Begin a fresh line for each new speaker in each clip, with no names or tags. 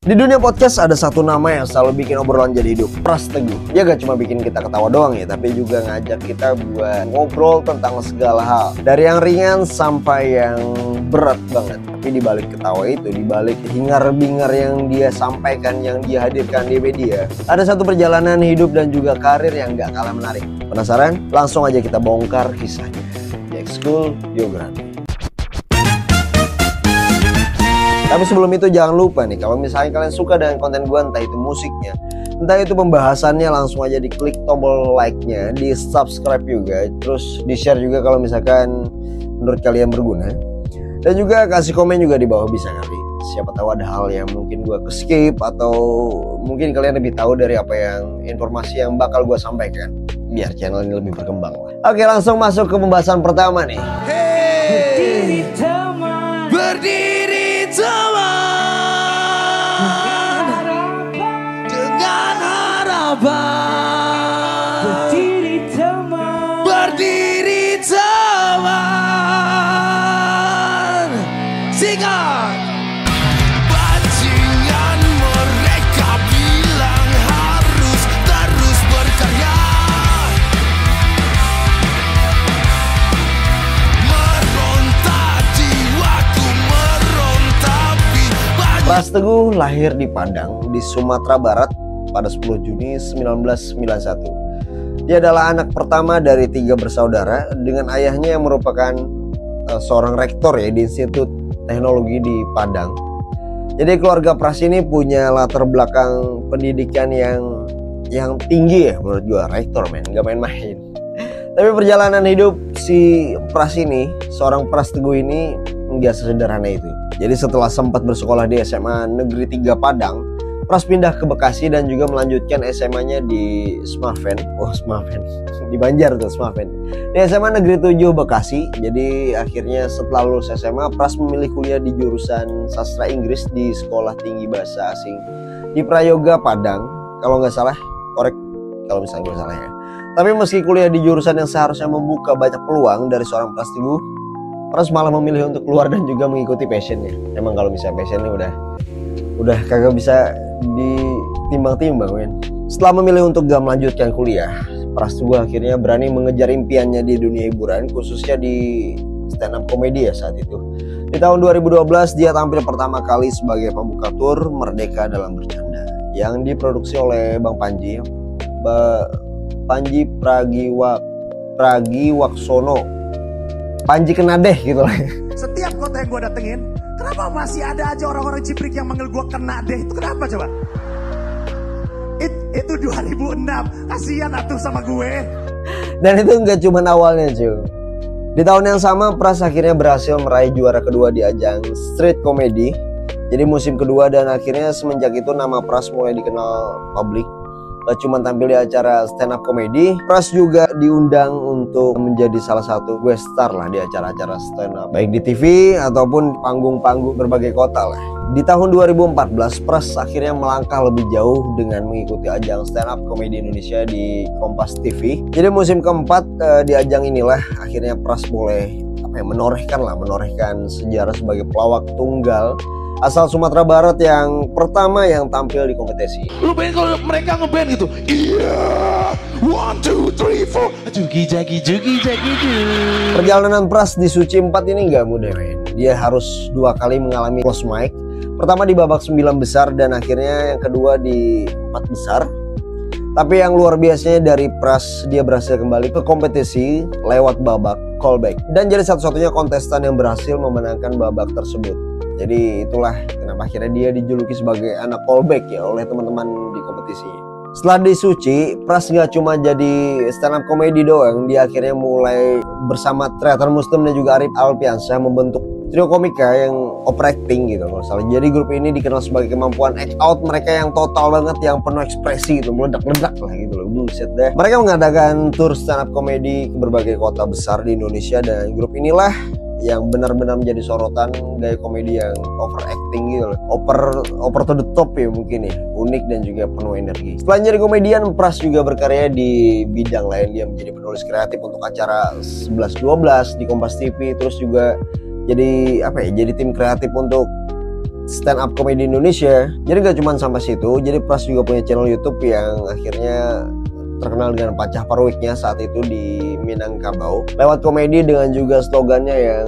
Di dunia podcast ada satu nama yang selalu bikin obrolan jadi hidup, Pras Teguh. Dia gak cuma bikin kita ketawa doang ya, tapi juga ngajak kita buat ngobrol tentang segala hal. Dari yang ringan sampai yang berat banget. Tapi dibalik ketawa itu, dibalik hingar-bingar yang dia sampaikan, yang dia hadirkan di media, ada satu perjalanan hidup dan juga karir yang gak kalah menarik. Penasaran? Langsung aja kita bongkar kisahnya. The Ekskul Biografi. Tapi sebelum itu jangan lupa nih, kalau misalnya kalian suka dengan konten gue, entah itu musiknya, entah itu pembahasannya, langsung aja diklik tombol like-nya, di subscribe juga, terus di share juga kalau misalkan menurut kalian berguna. Dan juga kasih komen juga di bawah bisa kali. Siapa tahu ada hal yang mungkin gue skip atau mungkin kalian lebih tahu dari apa yang informasi yang bakal gue sampaikan, biar channel ini lebih berkembang lah. Oke, langsung masuk ke pembahasan pertama nih.
Berdiri teman, berdiri teman, dengan harapan. Berdiri teman, berdiri teman. Singkat. Bajingan mereka bilang harus terus berkarya.
Pras Teguh lahir di Padang di Sumatera Barat pada 10 Juni 1991. Dia adalah anak pertama dari 3 bersaudara dengan ayahnya yang merupakan seorang rektor ya di Institut Teknologi di Padang. Jadi keluarga Pras ini punya latar belakang pendidikan yang tinggi ya menurut gua, rektor men, gak main-main. Tapi perjalanan hidup si Pras ini, seorang Pras Teguh ini nggak sesederhana itu. Jadi setelah sempat bersekolah di SMA Negeri 3 Padang, Pras pindah ke Bekasi dan juga melanjutkan SMA-nya di Smaven. Di Banjar tuh Smaven. Di SMA Negeri 7 Bekasi. Jadi akhirnya setelah lulus SMA, Pras memilih kuliah di jurusan Sastra Inggris di Sekolah Tinggi Bahasa Asing di Prayoga Padang. Kalau nggak salah, korek kalau misalnya gue salah ya. Tapi meski kuliah di jurusan yang seharusnya membuka banyak peluang dari seorang Pras Teguh, Pras malah memilih untuk keluar dan juga mengikuti passionnya. Emang kalau misalnya passionnya udah kagak bisa ditimbang-timbang men. Setelah memilih untuk gak melanjutkan kuliah, Pras Teguh akhirnya berani mengejar impiannya di dunia hiburan, khususnya di stand up comedy ya saat itu. Di tahun 2012 dia tampil pertama kali sebagai pembuka tur Merdeka Dalam Bercanda yang diproduksi oleh Bang Panji Pragiwaksono, Panji Kenadeh gitu lah.
Setiap kota yang gue datengin, kenapa masih ada aja orang-orang Ciprik yang manggil gue Kenadeh? Itu kenapa coba? Itu 2006, kasihan atuh sama gue.
Dan itu nggak cuma awalnya cuy. Di tahun yang sama Pras akhirnya berhasil meraih juara kedua di ajang street comedy. Jadi musim kedua, dan akhirnya semenjak itu nama Pras mulai dikenal publik. Gak cuma tampil di acara stand up comedy, Pras juga diundang untuk menjadi salah satu guest star lah di acara-acara stand up, baik di TV ataupun panggung-panggung berbagai kota lah. Di tahun 2014, Pras akhirnya melangkah lebih jauh dengan mengikuti ajang stand up comedy Indonesia di Kompas TV. Jadi musim keempat di ajang inilah akhirnya Pras boleh menorehkan sejarah sebagai pelawak tunggal asal Sumatera Barat yang pertama yang tampil di kompetisi.
Lu pengen kalau mereka ngeband gitu? Iya, 1, 2, 3, 4. Jugi jagi.
Perjalanan Pras di Suci 4 ini nggak mudah men. Dia harus 2 kali mengalami close mic. Pertama di babak 9 besar dan akhirnya yang kedua di 4 besar. Tapi yang luar biasanya dari Pras, dia berhasil kembali ke kompetisi lewat babak callback dan jadi satu-satunya kontestan yang berhasil memenangkan babak tersebut. Jadi itulah kenapa akhirnya dia dijuluki sebagai anak callback ya oleh teman-teman di kompetisi. Setelah di Suci, Pras gak cuma jadi stand up comedy doang, dia akhirnya mulai bersama Triathan Muslim dan juga Arif Alpiansyah membentuk trio komika yang operating gitu kalau salah. Jadi grup ini dikenal sebagai kemampuan act out mereka yang total banget, yang penuh ekspresi gitu, meledak-ledak lah gitu loh. Buset deh. Mereka mengadakan tour stand up comedy ke berbagai kota besar di Indonesia, dan grup inilah yang benar-benar menjadi sorotan gaya komedi yang overacting gitu loh. Over to the top ya mungkin ya, unik dan juga penuh energi. Selain jadi komedian, Pras juga berkarya di bidang lain. Dia menjadi penulis kreatif untuk acara 11-12 di Kompas TV, terus juga jadi tim kreatif untuk stand up comedy Indonesia. Jadi gak cuma sampai situ, jadi Pras juga punya channel YouTube yang akhirnya terkenal dengan Pacah Parwiknya saat itu di Minangkabau. Lewat komedi dengan juga slogannya yang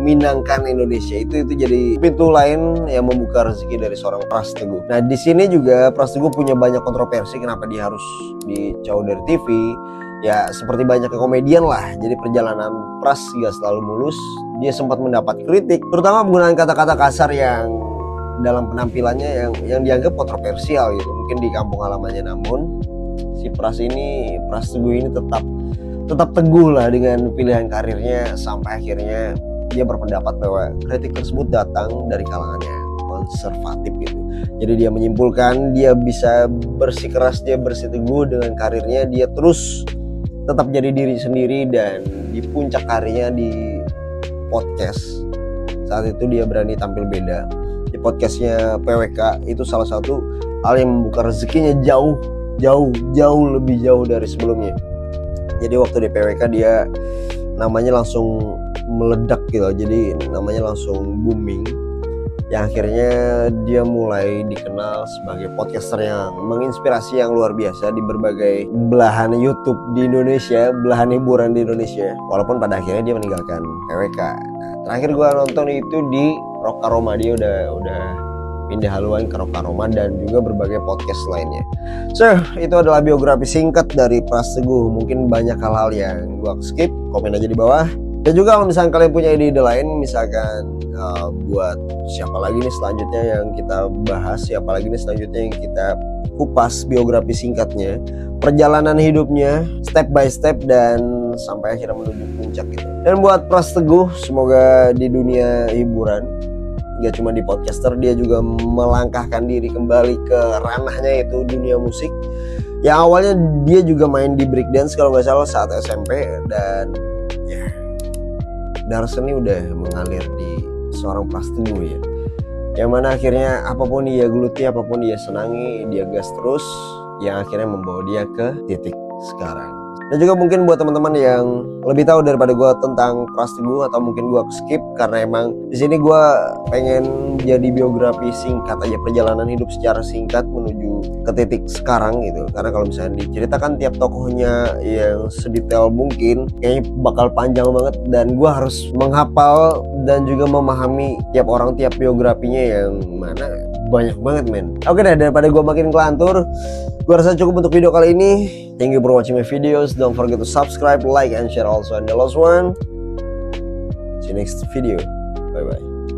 Minangkan Indonesia, itu jadi pintu lain yang membuka rezeki dari seorang Pras Teguh. Nah di sini juga Pras Teguh punya banyak kontroversi kenapa dia harus dicau dari TV. Ya seperti banyaknya komedian lah, jadi perjalanan Pras gak selalu mulus. Dia sempat mendapat kritik, terutama penggunaan kata-kata kasar yang dalam penampilannya yang dianggap kontroversial gitu, mungkin di kampung halamannya. Namun si Pras Teguh ini tetap teguh lah dengan pilihan karirnya, sampai akhirnya dia berpendapat bahwa kritik tersebut datang dari kalangannya konservatif gitu. Jadi dia menyimpulkan dia bisa bersikeras, dia bersiteguh dengan karirnya, dia terus tetap jadi diri sendiri, dan di puncak karirnya di podcast saat itu dia berani tampil beda. Di podcastnya PWK itu salah satu hal yang membuka rezekinya jauh lebih jauh dari sebelumnya. Jadi waktu di PWK dia namanya langsung meledak gitu, jadi namanya langsung booming, yang akhirnya dia mulai dikenal sebagai podcaster yang menginspirasi yang luar biasa di berbagai belahan YouTube di Indonesia, belahan hiburan di Indonesia, walaupun pada akhirnya dia meninggalkan PWK. Nah, terakhir gua nonton itu di Rokaroma, dia udah pindah haluan ke Rokaroma dan juga berbagai podcast lainnya. So, itu adalah biografi singkat dari Pras Teguh. Mungkin banyak hal-hal yang gua skip, komen aja di bawah. Dan juga kalau misalkan kalian punya ide-ide lain, misalkan buat siapa lagi nih selanjutnya yang kita bahas, siapa lagi nih selanjutnya yang kita kupas biografi singkatnya, perjalanan hidupnya step by step dan sampai akhirnya menuju puncak gitu. Dan buat Pras Teguh, semoga di dunia hiburan, gak cuma di podcaster, dia juga melangkahkan diri kembali ke ranahnya, yaitu dunia musik. Yang awalnya dia juga main di breakdance kalau nggak salah saat SMP, dan ya darah seni udah mengalir di seorang Pras Teguh ya. Yang mana akhirnya apapun dia geluti, apapun dia senangi, dia gas terus, yang akhirnya membawa dia ke titik sekarang. Dan juga mungkin buat teman-teman yang lebih tahu daripada gue tentang Pras Teguh, atau mungkin gue skip karena emang di sini gue pengen jadi biografi singkat aja, perjalanan hidup secara singkat menuju ke titik sekarang gitu. Karena kalau misalnya diceritakan tiap tokohnya yang sedetail mungkin, kayaknya bakal panjang banget, dan gue harus menghafal dan juga memahami tiap orang, tiap biografinya yang mana banyak banget men. Oke deh, daripada gue makin kelantur, gue rasa cukup untuk video kali ini. Thank you for watching my videos. Don't forget to subscribe, like, and share also. And the last one, see you next video. Bye bye.